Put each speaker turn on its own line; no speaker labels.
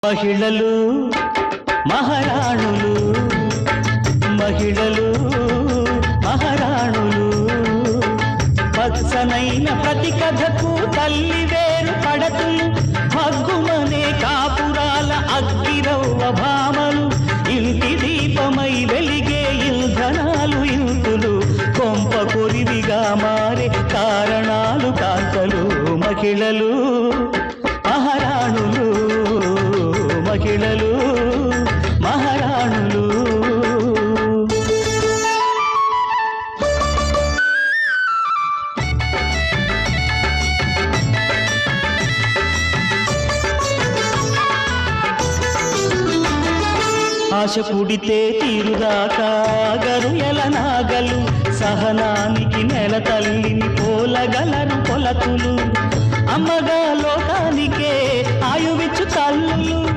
మహిళలు మహారాణులు, మహిళలు మహారాణులు, పచ్చనైన ప్రతి కథకు తల్లి వేరు పడతులు, హగ్గుమనే కాపురాల అగ్గిరవ్వ భామలు, ఇంటి దీపమై వెలిగే ఇంధనాలు ఇంతులు, కొంప కొరివిగా మారే కారణాలు కాంతలు. మహిళలు మహారాణులు, మహిళలు మహారాణులు. ఆశ పుడితే తీరుదాకా గరుయల నాగలు, సహనానికి నెల తల్లిని పోలగలరు కొలతులు, అమ్మగా లోకానికే ఆయువిచ్చు తల్లులు.